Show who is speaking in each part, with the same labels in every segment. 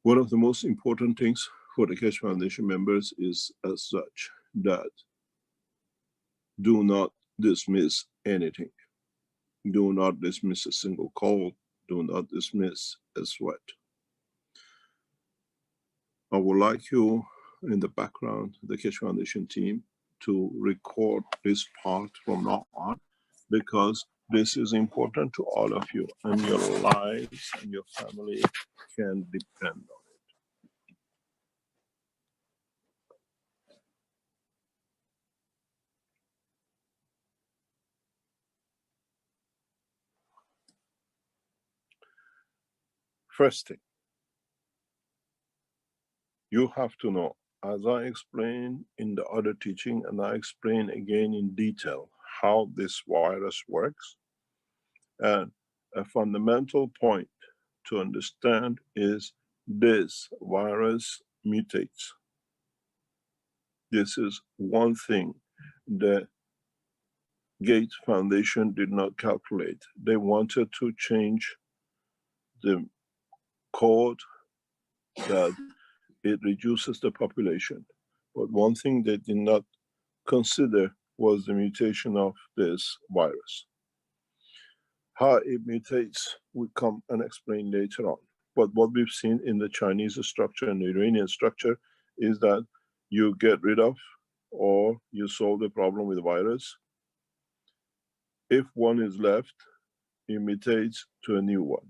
Speaker 1: One of the most important things for the Keshe Foundation members is as such that do not dismiss anything. Do not dismiss a single call. Do not dismiss a sweat. I would like you in the background, the Keshe Foundation team, to record this part from now on, because this is important to all of you, and your lives and your family can depend on it. First thing, you have to know, as I explained in the other teaching, and I explain again in detail how this virus works. And a fundamental point to understand is this virus mutates. This is one thing the Gates Foundation did not calculate. They wanted to change the code that it reduces the population. But one thing they did not consider was the mutation of this virus. How it mutates, we come and explain later on. But what we've seen in the Chinese structure and the Iranian structure is that you get rid of or you solve the problem with the virus. If one is left, it mutates to a new one.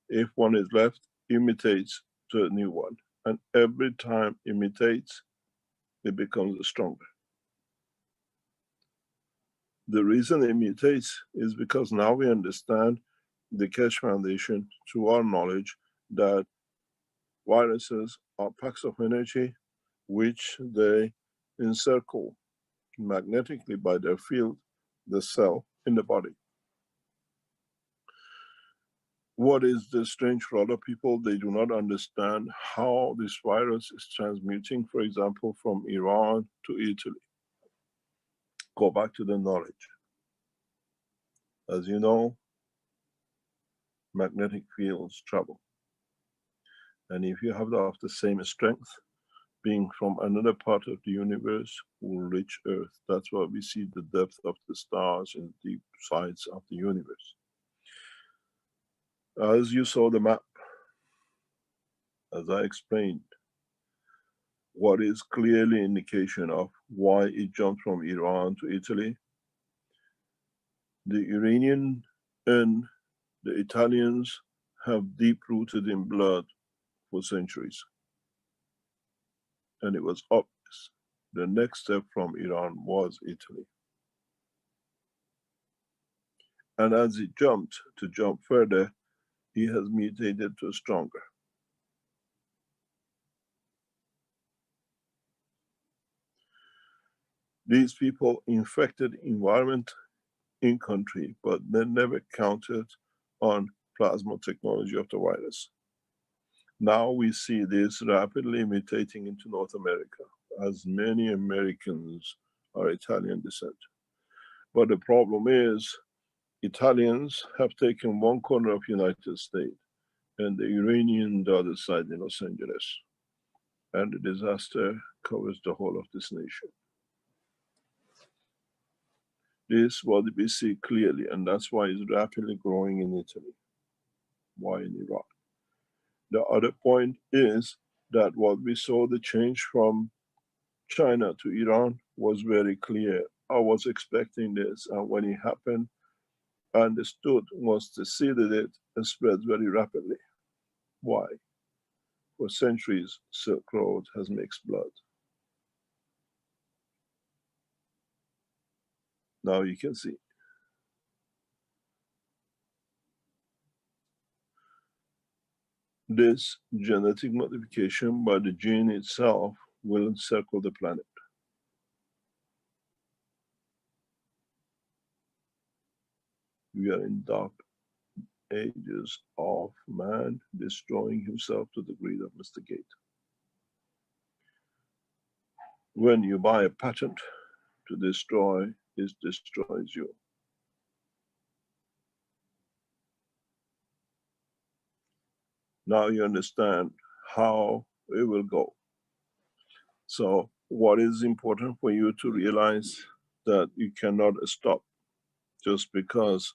Speaker 1: If one is left, it mutates to a new one. And every time it mutates, it becomes stronger. The reason it mutates is because now we understand the Keshe Foundation, through our knowledge, that viruses are packs of energy which they encircle magnetically by their field, the cell in the body. What is the strange for other people? They do not understand how this virus is transmuting, for example, from Iran to Italy. Go back to the knowledge. As you know, magnetic fields travel. And if you have the same strength, being from another part of the universe will reach Earth. That's why we see the depth of the stars in deep sides of the universe. As you saw the map, as I explained, what is clearly indication of why it jumped from Iran to Italy, the Iranian and the Italians have deep rooted in blood for centuries. And it was obvious. The next step from Iran was Italy. And as it jumped to jump further, he has mutated to stronger. These people infected environment in country, but they never counted on plasma technology of the virus. Now we see this rapidly mutating into North America, as many Americans are Italian descent. But the problem is, Italians have taken one corner of United States and the Iranian the other side in Los Angeles. And the disaster covers the whole of this nation. This is what we see clearly, and that's why it's rapidly growing in Italy. Why in Iraq? The other point is that what we saw, the change from China to Iran, was very clear. I was expecting this, and when it happened, I understood was to see that it spreads very rapidly. Why? For centuries, Silk Road has mixed blood. Now you can see. This genetic modification by the gene itself will encircle the planet. We are in dark ages of man destroying himself to the greed of Mr. Gate. When you buy a patent to destroy, it destroys you. Now you understand how it will go. So what is important for you to realize that you cannot stop just because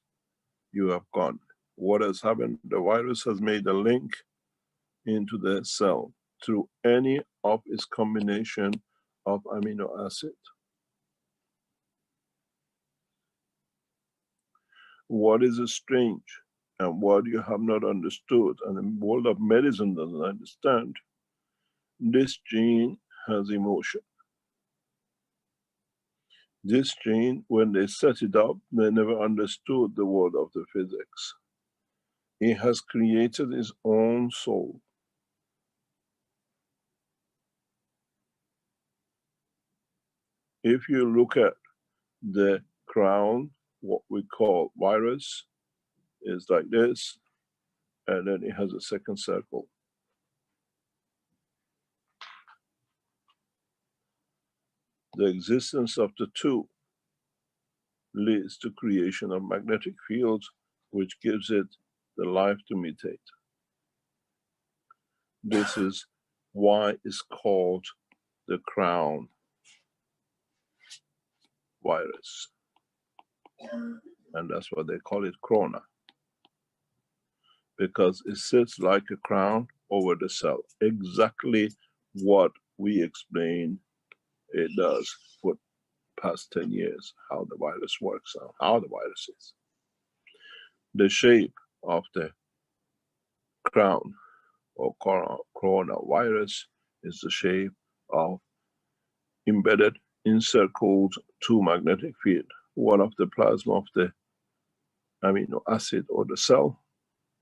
Speaker 1: you have gone. What has happened? The virus has made a link into the cell through any of its combination of amino acid. What is strange and what you have not understood and the world of medicine doesn't understand, this gene has emotion. This gene, when they set it up, they never understood the world of the physics. It has created its own soul. If you look at the crown, what we call virus, is like this, and then it has a second circle. The existence of the two leads to creation of magnetic fields, which gives it the life to mutate. This is why it's called the crown virus. And that's why they call it corona, because it sits like a crown over the cell. Exactly what we explained it does for past 10 years, how the virus works and how the virus is. The shape of the crown or coronavirus is the shape of embedded, encircled two magnetic field, one of the plasma of the amino acid or the cell,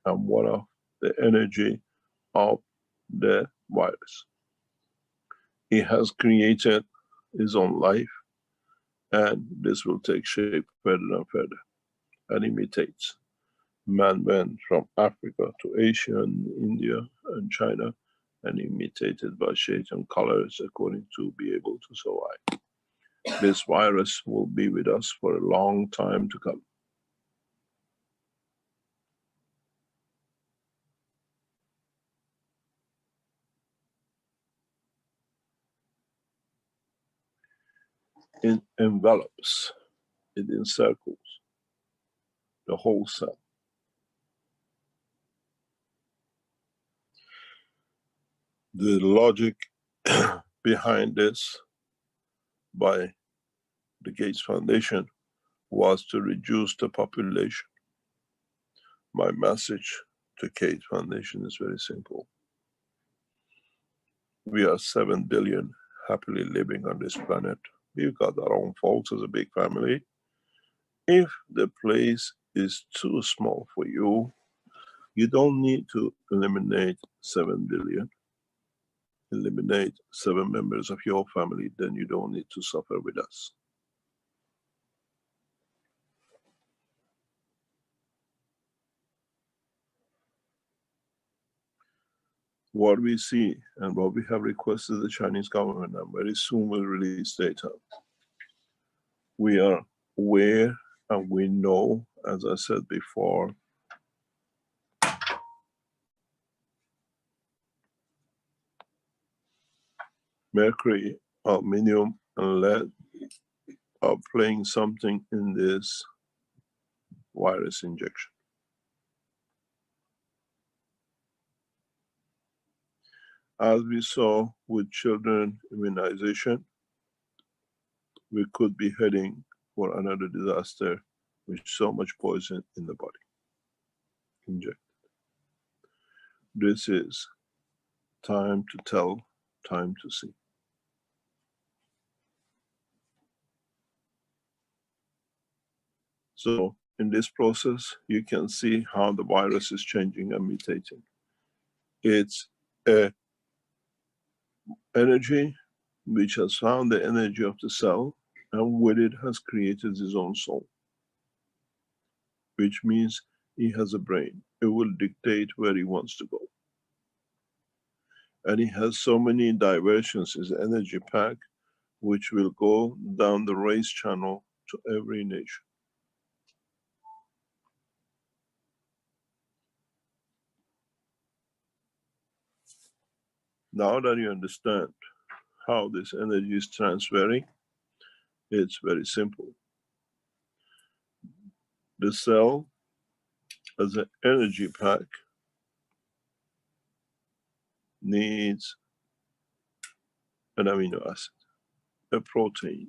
Speaker 1: and one of the energy of the virus. It has created its own life, and this will take shape further and further, and imitates. Man went from Africa to Asia and India and China, and imitated by shades and colors according to be able to survive. This virus will be with us for a long time to come. It envelops, it encircles the whole cell. The logic behind this by the Gates Foundation was to reduce the population. My message to Gates Foundation is very simple. We are 7 billion happily living on this planet. We've got our own faults as a big family. If the place is too small for you, you don't need to eliminate 7 billion. Eliminate 7 members of your family, then you don't need to suffer with us. What we see and what we have requested the Chinese government, and very soon will release data. We are aware and we know, as I said before, mercury, aluminum, and lead are playing something in this virus injection. As we saw with children immunization, we could be heading for another disaster with so much poison in the body injected. This is time to tell, time to see. So in this process, you can see how the virus is changing and mutating. It's a energy which has found the energy of the cell, and with it has created his own soul, which means he has a brain. It will dictate where he wants to go. And he has so many diversions, his energy pack, which will go down the race channel to every nation. Now that you understand how this energy is transferring, it's very simple. The cell as an energy pack needs an amino acid, a protein,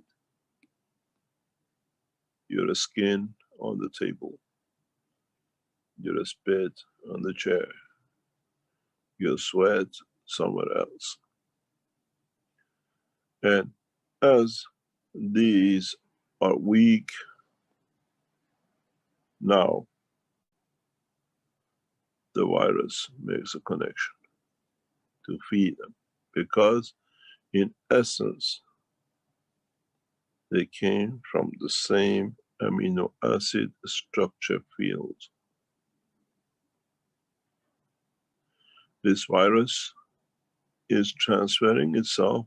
Speaker 1: your skin on the table, your spit on the chair, your sweat somewhere else. And as these are weak, now the virus makes a connection to feed them, because in essence, they came from the same amino acid structure field. This virus is transferring itself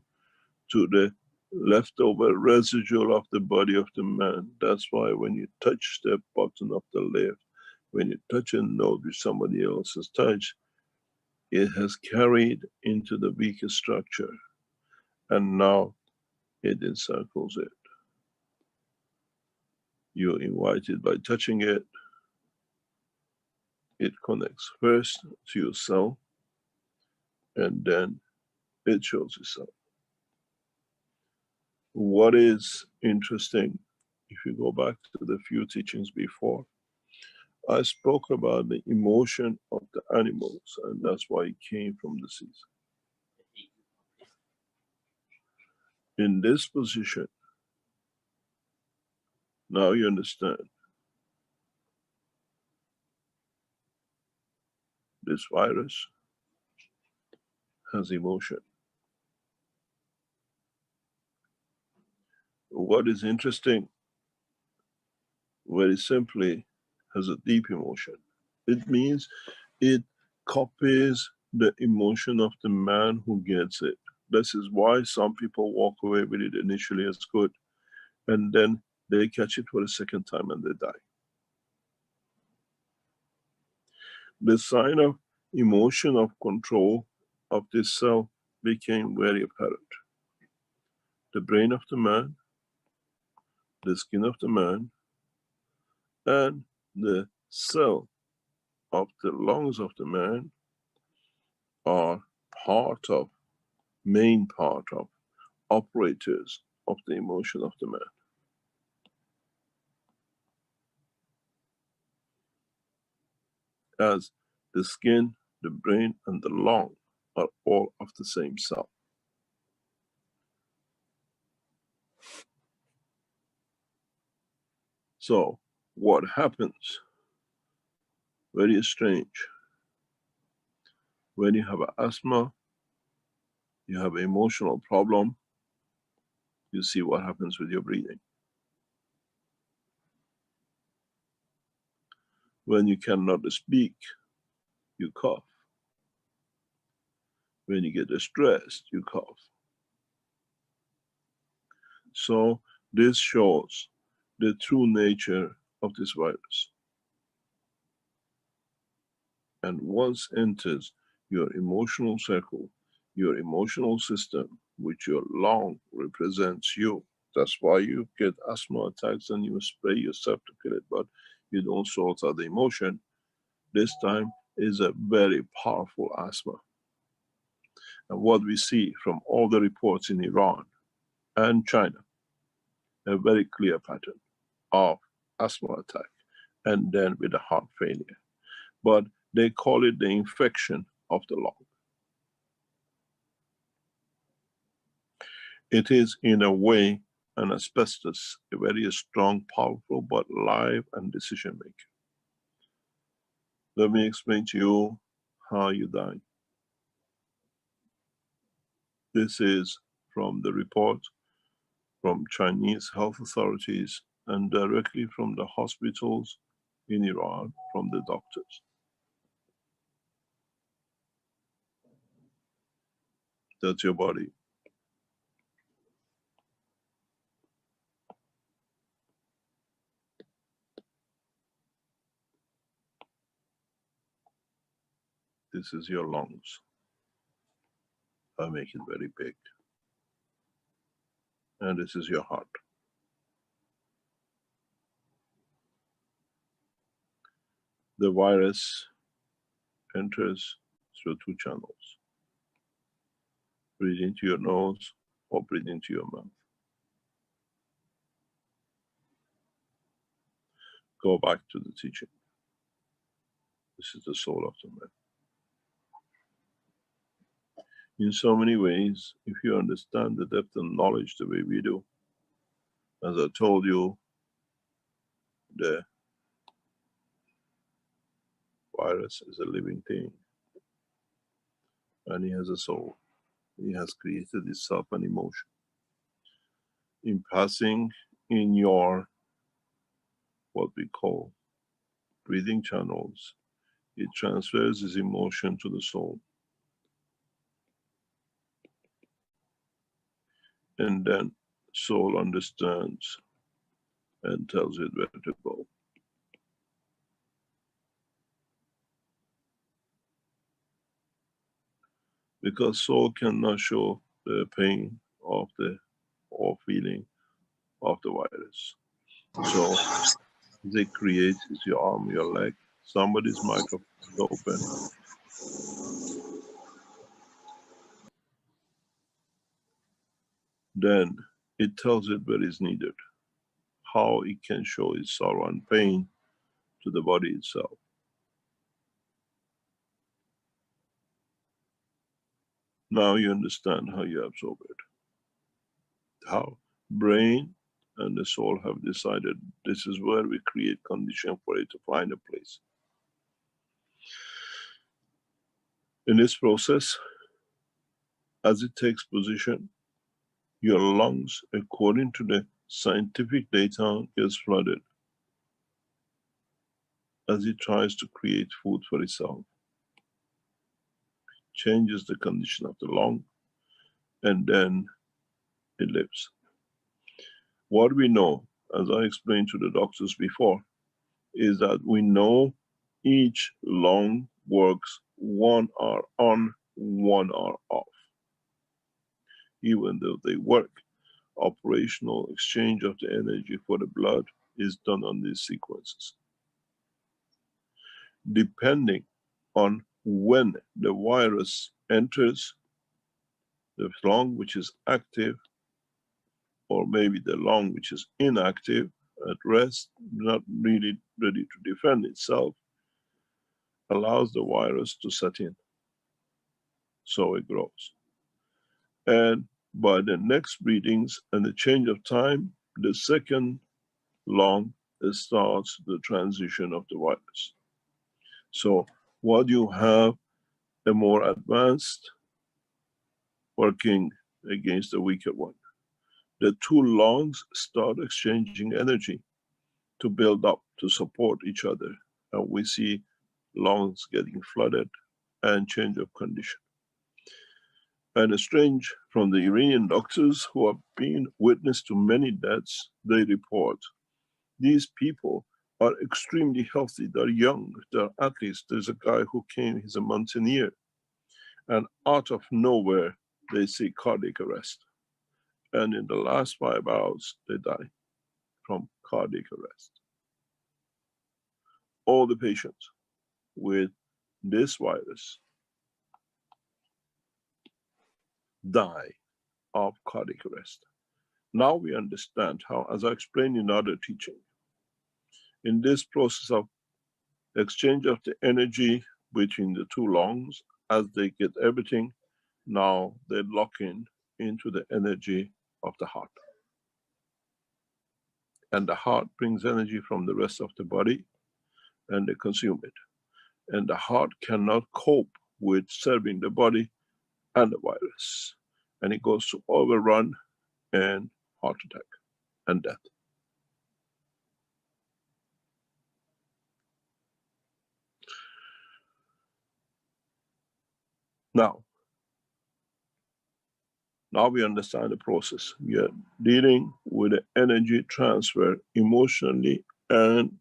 Speaker 1: to the leftover residual of the body of the man. That's why when you touch the button of the lift, when you touch a node which somebody else has touched, it has carried into the weaker structure, and now it encircles it. You invite it by touching it. It connects first to your cell, and then it shows itself. What is interesting, if you go back to the few teachings before, I spoke about the emotion of the animals, and that's why it came from the seas. In this position, now you understand. This virus has emotion. What is interesting, very simply, has a deep emotion. It means it copies the emotion of the man who gets it. This is why some people walk away with it initially as good, and then they catch it for a second time and they die. The sign of emotion of control of this cell became very apparent. The brain of the man, the skin of the man, and the cell of the lungs of the man are main part of, operators of the emotion of the man. As the skin, the brain, and the lung are all of the same cell. So what happens, very strange, when you have asthma, you have an emotional problem, you see what happens with your breathing. When you cannot speak, you cough. When you get stressed, you cough. So this shows the true nature of this virus. And once enters your emotional circle, your emotional system, which your lung represents you. That's why you get asthma attacks and you spray yourself to kill it, but you don't sort out the emotion. This time is a very powerful asthma. And what we see from all the reports in Iran and China, a very clear pattern of asthma attack, and then with a heart failure. But they call it the infection of the lung. It is in a way an asbestos, a very strong, powerful, but live and decision maker. Let me explain to you how you die. This is from the report from Chinese health authorities and directly from the hospitals in Iran, from the doctors. That's your body. This is your lungs. I make it very big. And this is your heart. The virus enters through two channels. Breathe into your nose or breathe into your mouth. Go back to the teaching. This is the soul of the man. In so many ways, if you understand the depth of knowledge the way we do, as I told you, the virus is a living thing and he has a soul. He has created itself an emotion. In passing in your, what we call, breathing channels, it transfers his emotion to the soul. And then soul understands and tells it where to go. Because soul cannot show the pain of the or feeling of the virus. So they create is your arm, your leg, somebody's microphone is open. Then it tells it where it's needed, how it can show its sorrow and pain to the body itself. Now you understand how you absorb it. How brain and the soul have decided this is where we create condition for it to find a place. In this process, as it takes position, your lungs, according to the scientific data, gets flooded as it tries to create food for itself. Changes the condition of the lung, and then it lives. What we know, as I explained to the doctors before, is that we know each lung works 1 hour on, 1 hour off. Even though they work, operational exchange of the energy for the blood is done on these sequences. Depending on when the virus enters the lung, which is active, or maybe the lung which is inactive, at rest, not really ready to defend itself, allows the virus to set in. So it grows. And by the next breathings and the change of time, the second lung starts the transition of the virus. So what you have, a more advanced working against the weaker one. The two lungs start exchanging energy to build up, to support each other. And we see lungs getting flooded and change of condition. And strange, from the Iranian doctors who have been witness to many deaths, they report these people are extremely healthy, they're young, they're athletes. There's a guy who came, he's a mountaineer, and out of nowhere, they see cardiac arrest. And in the last 5 hours, they die from cardiac arrest. All the patients with this virus die of cardiac arrest. Now we understand how, as I explained in other teaching, in this process of exchange of the energy between the two lungs, as they get everything, now they lock in into the energy of the heart. And the heart brings energy from the rest of the body and they consume it. And the heart cannot cope with serving the body and the virus. And it goes to overrun and heart attack and death. Now we understand the process. We are dealing with the energy transfer emotionally and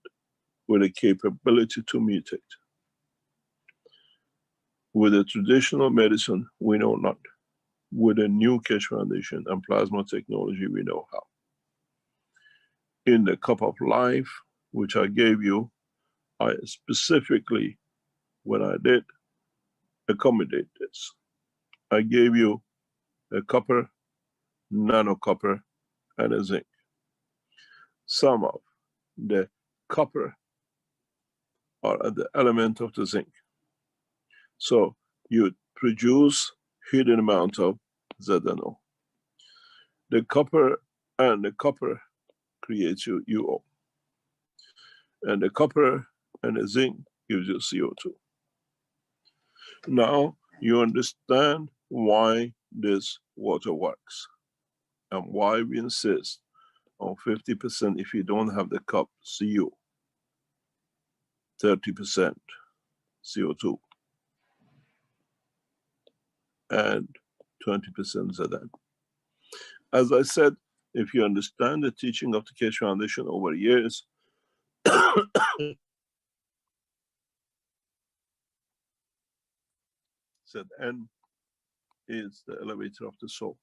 Speaker 1: with the capability to mutate. With the traditional medicine, we know not. with a new Keshe Foundation and plasma technology we know how. In the cup of life, which I gave you, I specifically, when I did accommodate this, I gave you a copper, nanocopper, and a zinc. Some of the copper are at the element of the zinc. So you produce hidden amount of ZNO. The copper and the copper creates you UO. And the copper and the zinc gives you CO2. Now you understand why this water works and why we insist on 50% if you don't have the cup CO, 30% CO2, and 20% ZN. As I said, if you understand the teaching of the Keshe Foundation over years, ZN is the elevator of the soul.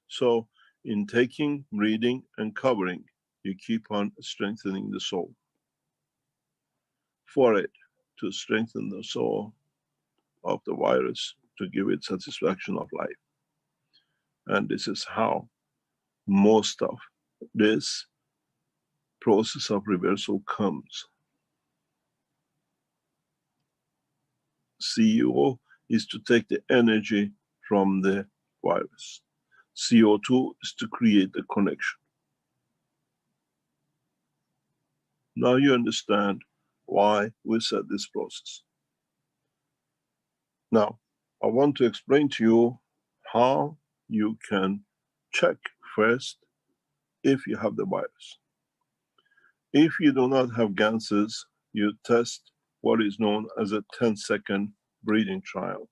Speaker 1: So in taking, reading, and covering, you keep on strengthening the soul. For it to strengthen the soul of the virus, to give it satisfaction of life. And this is how most of this process of reversal comes. CO is to take the energy from the virus. CO2 is to create the connection. Now you understand why we said this process. Now, I want to explain to you how you can check first if you have the virus. If you do not have Ganses, you test what is known as a 10-second breathing trial.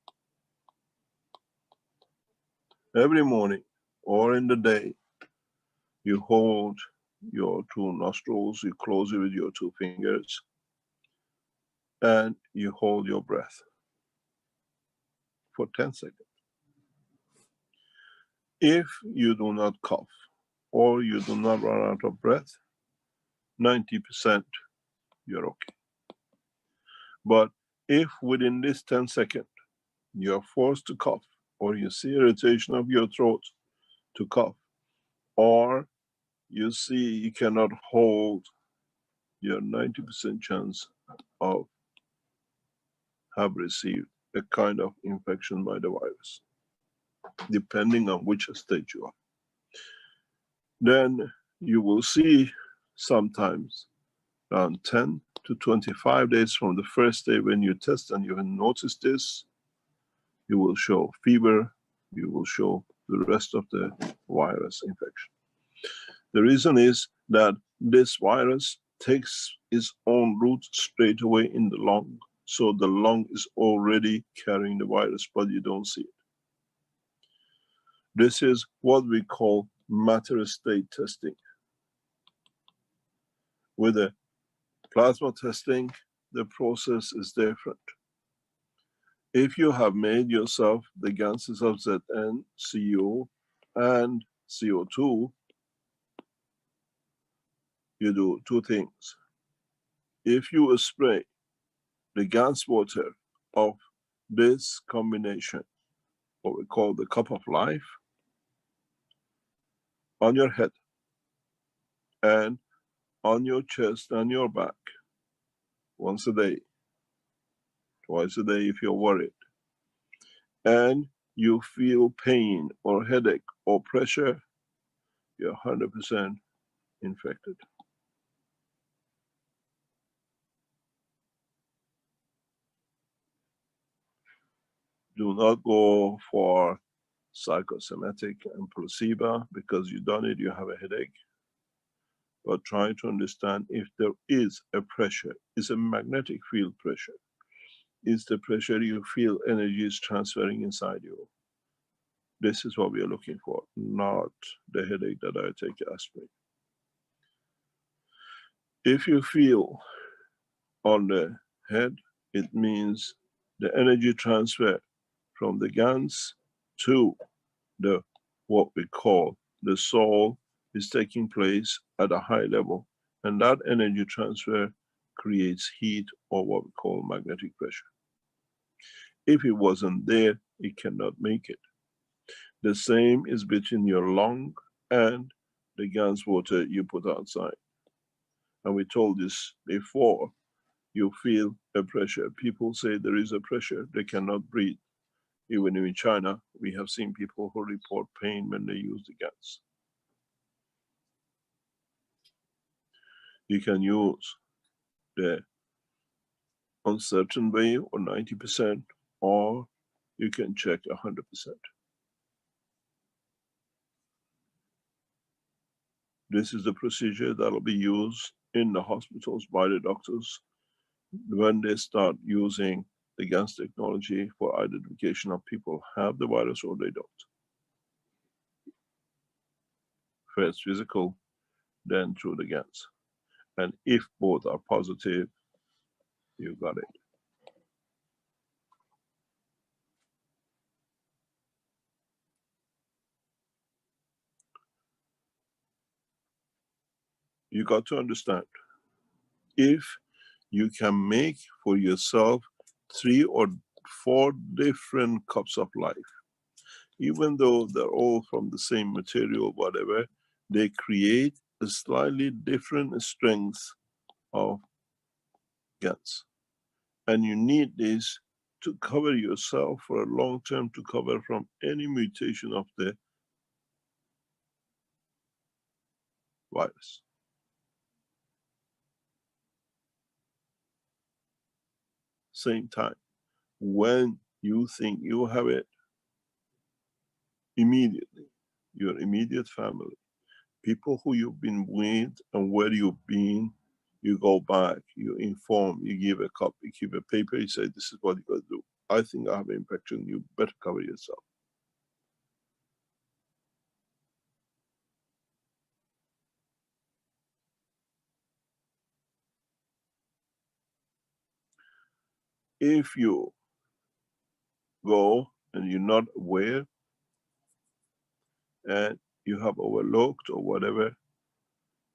Speaker 1: Every morning or in the day, you hold your two nostrils, you close it with your two fingers, and you hold your breath for 10 seconds. If you do not cough or you do not run out of breath, 90% you're okay. But if within this 10 seconds you're forced to cough, or you see irritation of your throat to cough, or you see you cannot hold, your 90% chance of have received a kind of infection by the virus, depending on which stage you are. Then you will see sometimes around 10 to 25 days from the first day when you test and you notice this, you will show fever, you will show the rest of the virus infection. The reason is that this virus takes its own route straight away in the lung. So the lung is already carrying the virus, but you don't see it. This is what we call matter state testing. With the plasma testing, the process is different. If you have made yourself the Ganses of Zn, CO, and CO2, you do two things. If you spray the Gans water of this combination, what we call the cup of life, on your head and on your chest and your back, once a day, twice a day if you're worried, and you feel pain or headache or pressure, you're 100% infected. Do not go for psychosomatic and placebo because you done it, you have a headache. But try to understand if there is a pressure, it's a magnetic field pressure. Is the pressure you feel energy is transferring inside you? This is what we are looking for, not the headache that I take aspirin. If you feel on the head, it means the energy transfer from the Gans to what we call the soul is taking place at a high level, and that energy transfer creates heat, or what we call magnetic pressure. If it wasn't there, it cannot make it. The same is between your lung and the Gans water you put outside. And we told this before. You feel a pressure. People say there is a pressure, they cannot breathe. Even in China, we have seen people who report pain when they use the gas. You can use the uncertain way or 90%, or you can check 100%. This is the procedure that will be used in the hospitals by the doctors when they start using the Gans technology for identification of people have the virus or they don't. First physical, then through the Gans. And if both are positive, you got it. You got to understand, if you can make for yourself 3 or 4 different cups of life, even though they're all from the same material, whatever, they create a slightly different strength of Gans. And you need this to cover yourself for a long term, to cover from any mutation of the virus. Same time, when you think you have it, immediately, your immediate family, people who you've been with and where you've been, you go back, you inform, you give a cup, you give a paper, you say, this is what you got to do. I think I have an infection, you better cover yourself. If you go and you're not aware and you have overlooked or whatever,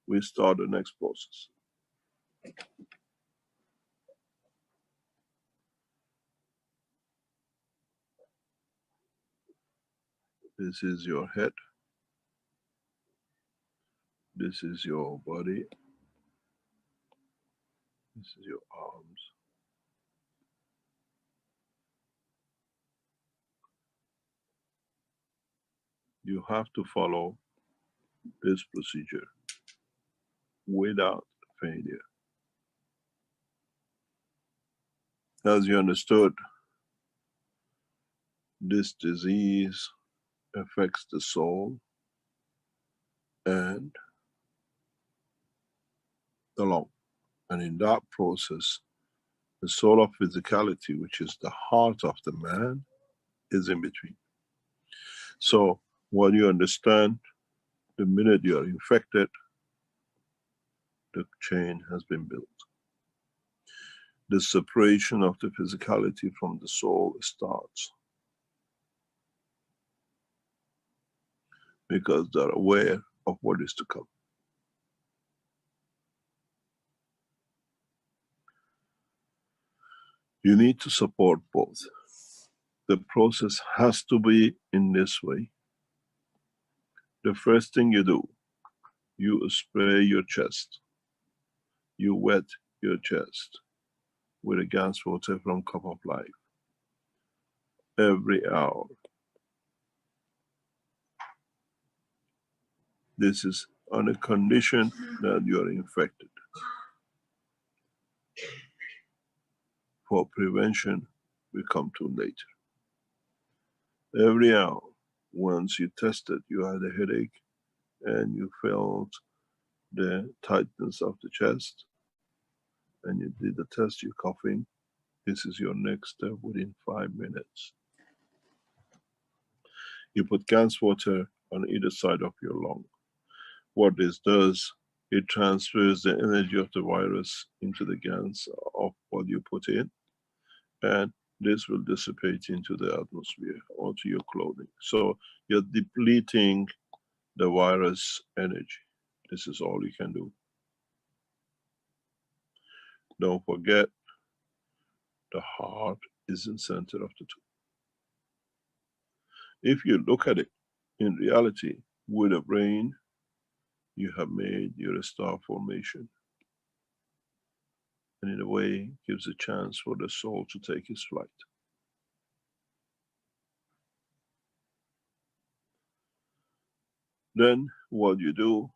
Speaker 1: we start the next process. This is your head. This is your body. This is your arms. You have to follow this procedure without failure. As you understood, this disease affects the soul and the lung. And in that process, the soul of physicality, which is the heart of the man, is in between. So what you understand, the minute you are infected, the chain has been built. The separation of the physicality from the soul starts, because they're aware of what is to come. You need to support both. The process has to be in this way. The first thing you do, you spray your chest. You wet your chest with a Gans water from Cup of Life every hour. This is on a condition that you are infected. For prevention, we come to later. Every hour, once you tested, you had a headache and you felt the tightness of the chest, and you did the test, you're coughing, this is your next step within 5 minutes. You put Gans water on either side of your lung. What this does, it transfers the energy of the virus into the Gans of what you put in, and this will dissipate into the atmosphere or to your clothing. So you're depleting the virus energy. This is all you can do. Don't forget, the heart is in center of the two. If you look at it in reality, with a brain, you have made your star formation. And in a way, gives a chance for the soul to take its flight. Then what you do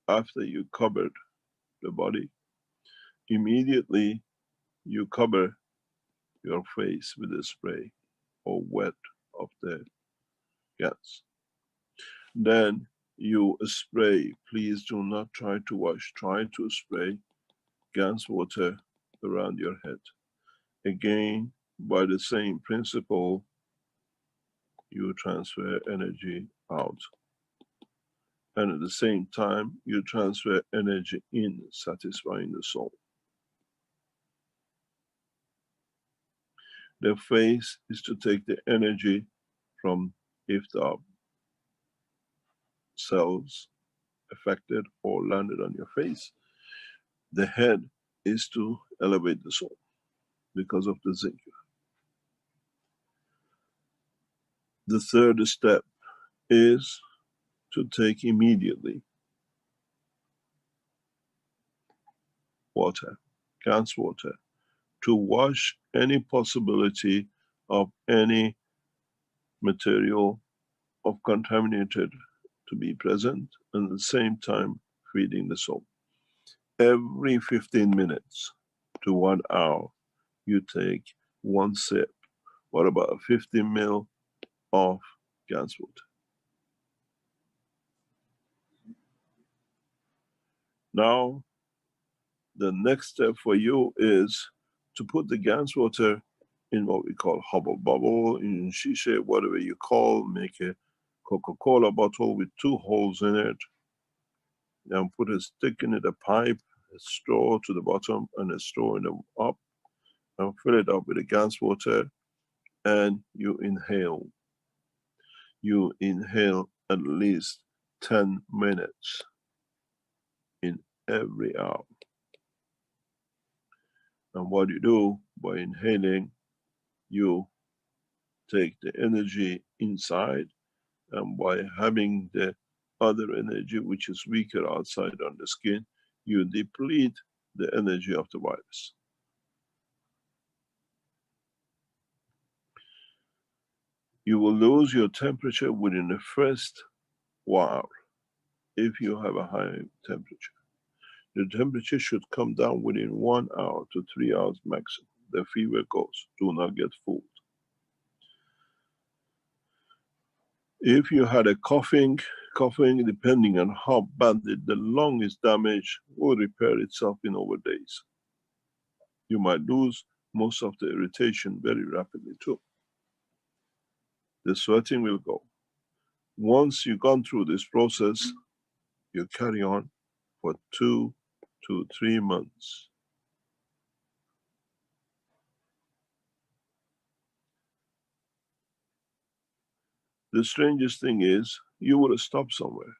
Speaker 1: after you covered the body, immediately you cover your face with a spray or wet of the Gans. Then you spray, please do not try to wash, try to spray Gans water around your head. Again, by the same principle, you transfer energy out. And at the same time, you transfer energy in, satisfying the soul. The face is to take the energy from if the cells affected or landed on your face. The head is to elevate the soul because of the zinc. The third step is to take immediately water, Gans water, to wash any possibility of any material of contaminated to be present, and at the same time feeding the soul. Every 15 minutes to 1 hour, you take one sip, what about 50 ml of Gans water. Now, the next step for you is to put the Gans water in what we call hubble bubble, in shisha, whatever you call, make a Coca-Cola bottle with 2 holes in it, and put a stick in it, a pipe, a straw to the bottom and a straw in the up, and fill it up with the Gans water, and you inhale. You inhale at least 10 minutes in every hour. And what you do by inhaling, you take the energy inside, and by having the other energy, which is weaker outside on the skin, you deplete the energy of the virus. You will lose your temperature within the first hour if you have a high temperature. The temperature should come down within 1 hour to 3 hours maximum. The fever goes. Do not get fooled. If you had a coughing, depending on how badly the lung is damaged, will repair itself in over days. You might lose most of the irritation very rapidly too. The sweating will go. Once you've gone through this process, you carry on for 2 to 3 months. The strangest thing is, you will stop somewhere.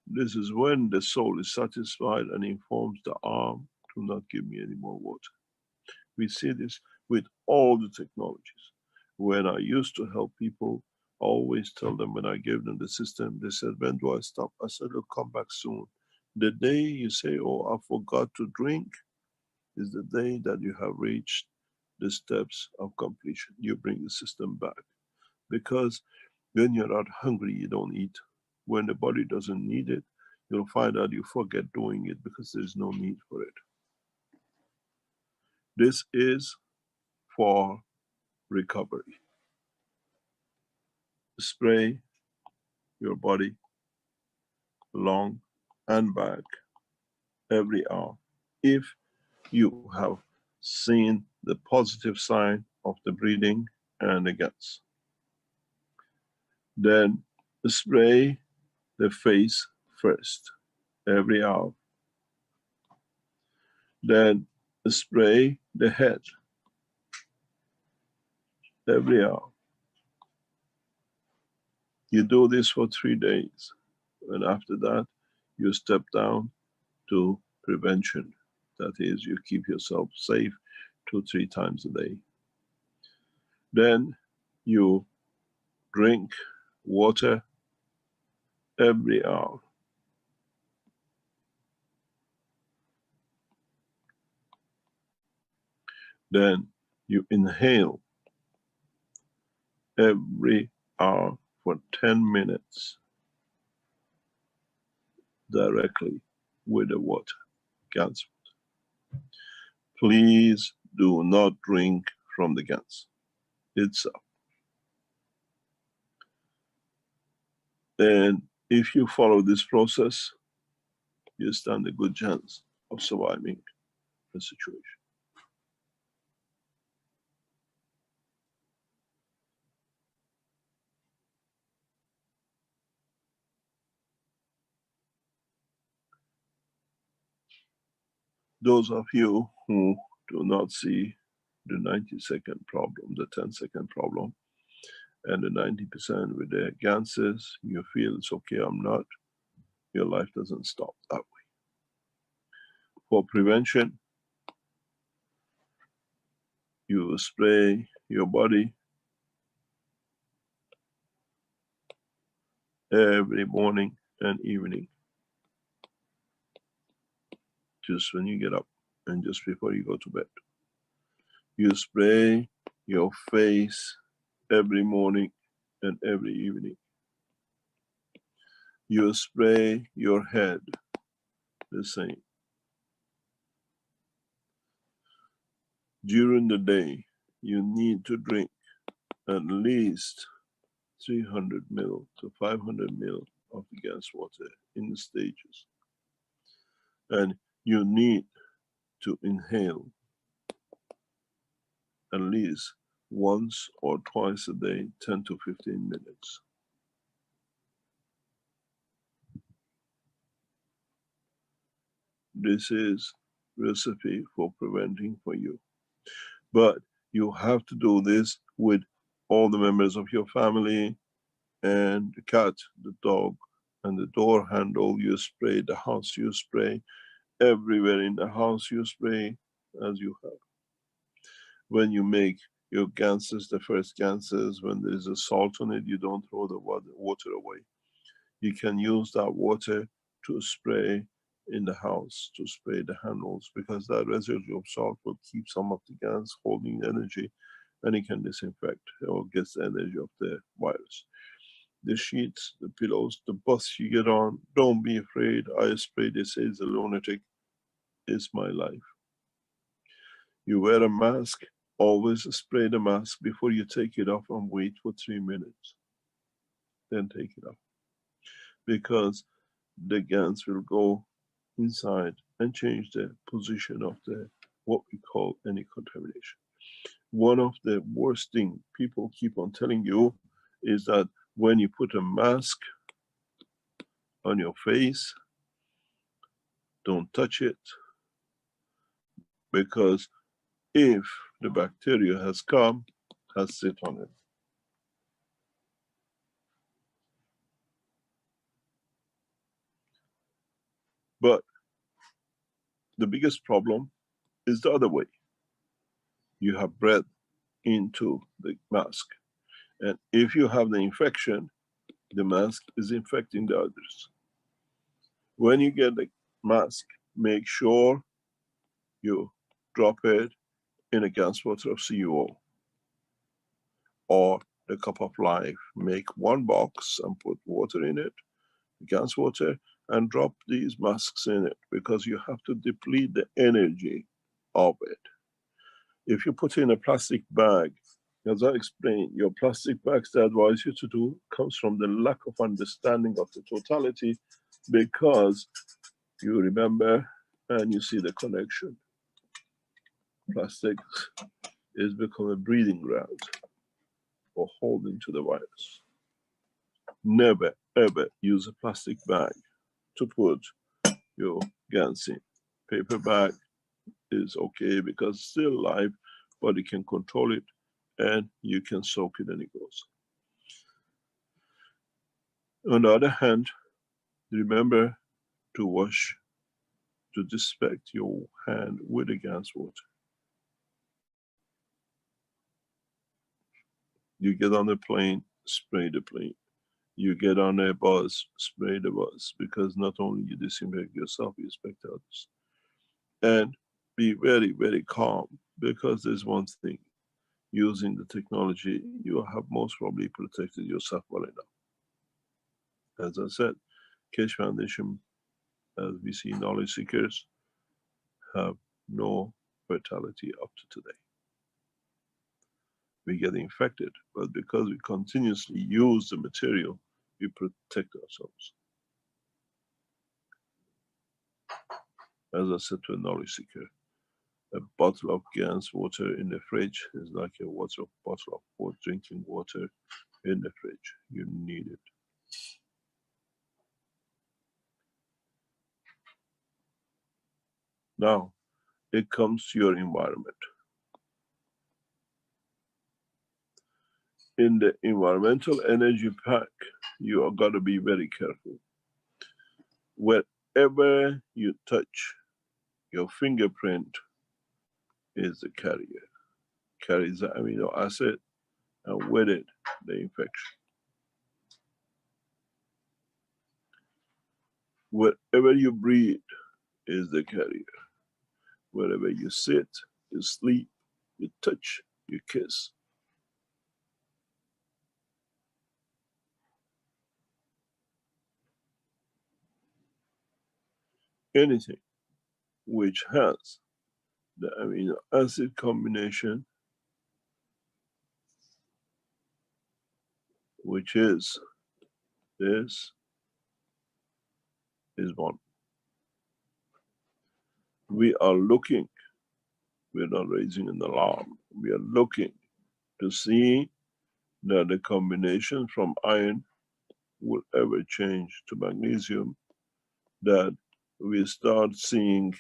Speaker 1: This is when the soul is satisfied and informs the arm to not give me any more water. We see this with all the technologies. When I used to help people, I always tell them when I gave them the system, they said, when do I stop? I said, look, come back soon. The day you say, oh, I forgot to drink, is the day that you have reached the steps of completion. You bring the system back. Because when you're not hungry, you don't eat. When the body doesn't need it, you'll find out you forget doing it because there's no need for it. This is for recovery. Spray your body long and back every hour if you have seen the positive sign of the breathing and the Gans. Then spray the face first every hour. Then spray the head. every hour. You do this for 3 days, and after that, you step down to prevention. That is, you keep yourself safe 2-3 times a day. Then you drink water every hour. Then you inhale every hour for 10 minutes directly with the water, Gans. Please do not drink from the Gans itself. And if you follow this process, you stand a good chance of surviving the situation. Those of you who do not see the 90-second problem, the 10-second problem, and the 90% with the Ganses, you feel it's okay, I'm not, your life doesn't stop that way. For prevention, you spray your body every morning and evening, just when you get up and just before you go to bed. You spray your face every morning and every evening. You spray your head the same. During the day, you need to drink at least 300 ml to 500 ml of the Gans water in the stages. And you need to inhale at least once or twice a day, 10 to 15 minutes. This is recipe for preventing for you. But you have to do this with all the members of your family and the cat, the dog, and the door handle you spray, the house you spray, everywhere in the house you spray as you have. When you make your Ganses, the first Ganses, when there's a salt on it, you don't throw the water away. You can use that water to spray in the house, to spray the handles, because that residue of salt will keep some of the Gans holding energy, and it can disinfect or get the energy of the virus. The sheets, the pillows, the bus you get on, don't be afraid. I spray, they say it's a lunatic. It's my life. You wear a mask, always spray the mask before you take it off and wait for 3 minutes. Then take it off. Because the Gans will go inside and change the position of the what we call any contamination. One of the worst things people keep on telling you is that when you put a mask on your face, don't touch it, because if the bacteria has come, has sit on it. But the biggest problem is the other way. You have breath into the mask. And if you have the infection, the mask is infecting the others. When you get the mask, make sure you drop it in a Gans water of CuO or the cup of life. Make one box and put water in it, Gans water, and drop these masks in it, because you have to deplete the energy of it. If you put in a plastic bag, as I explained, your plastic bags they advise you to do comes from the lack of understanding of the totality, because you remember and you see the connection. Plastic is become a breeding ground for holding to the virus. Never ever use a plastic bag to put your Gans in. Paper bag is okay because it's still live, but you can control it and you can soak it and it goes. On the other hand, remember to wash, to disinfect your hand with the Gans water. You get on a plane, spray the plane. You get on a bus, spray the bus, because not only you disinfect yourself, you disinfect others. And be very, very calm, because there's one thing, using the technology, you have most probably protected yourself well enough. As I said, Keshe Foundation, as we see knowledge seekers, have no fatality up to today. We get infected, but because we continuously use the material, we protect ourselves. As I said to a knowledge seeker, a bottle of Gans water in the fridge is like a bottle of drinking water in the fridge. You need it. Now, it comes to your environment. In the environmental energy pack, you are got to be very careful. Wherever you touch, your fingerprint is the carrier. Carries the amino acid, and with it, the infection. Wherever you breathe is the carrier. Wherever you sit, you sleep, you touch, you kiss. Anything which has the amino acid combination, which is this, is one. We are looking, we're not raising an alarm, we are looking to see that the combination from iron will ever change to magnesium, that we start seeing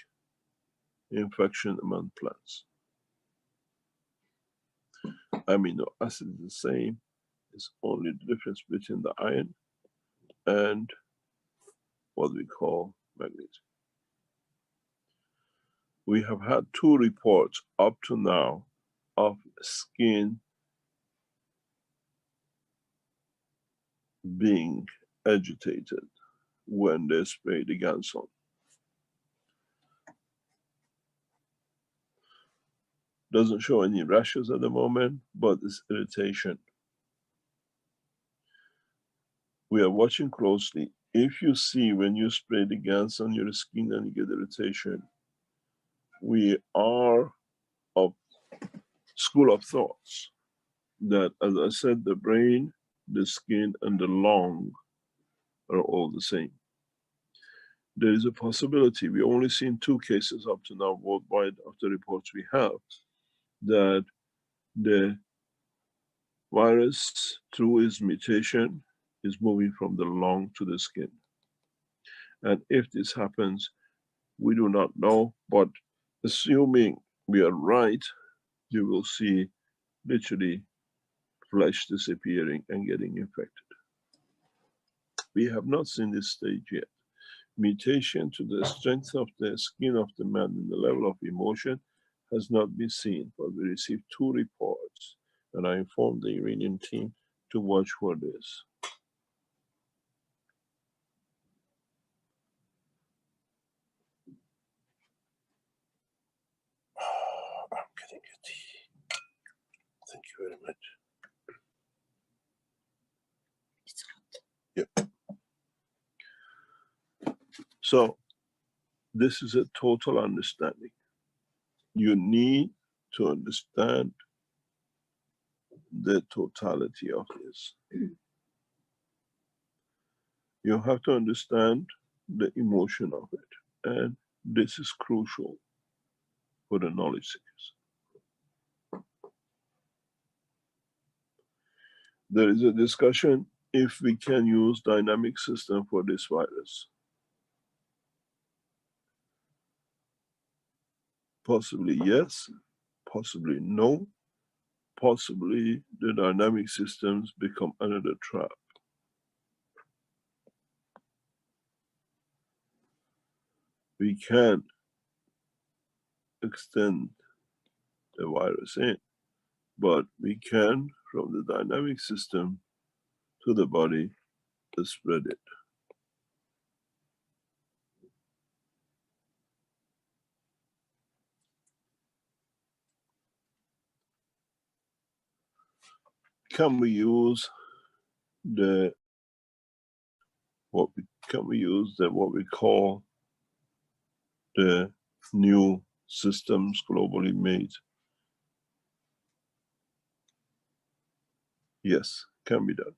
Speaker 1: infection among plants. Amino acid is the same, it's only the difference between the iron and what we call magnesium. We have had 2 reports up to now of skin being agitated when they spray the Gans on. Doesn't show any rashes at the moment, but it's irritation. We are watching closely. If you see when you spray the Gans on your skin and you get irritation, we are of school of thoughts that, as I said, the brain, the skin, and the lung are all the same. There is a possibility, we've only seen 2 cases up to now worldwide of the reports we have, that the virus, through its mutation, is moving from the lung to the skin. And if this happens, we do not know, but assuming we are right, you will see literally flesh disappearing and getting infected. We have not seen this stage yet. Mutation to the strength of the skin of the man in the level of emotion has not been seen, but we received 2 reports, and I informed the Iranian team to watch for this. I'm getting a tea. Thank you very much. It's hot. Yep. So this is a total understanding. You need to understand the totality of this. You have to understand the emotion of it, and this is crucial for the knowledge seekers. There is a discussion if we can use dynamic system for this virus. Possibly yes, possibly no, possibly the dynamic systems become another trap. We can extend the virus in, but we can, from the dynamic system to the body, spread it. Can we use what we call the new systems globally made? Yes, can be done.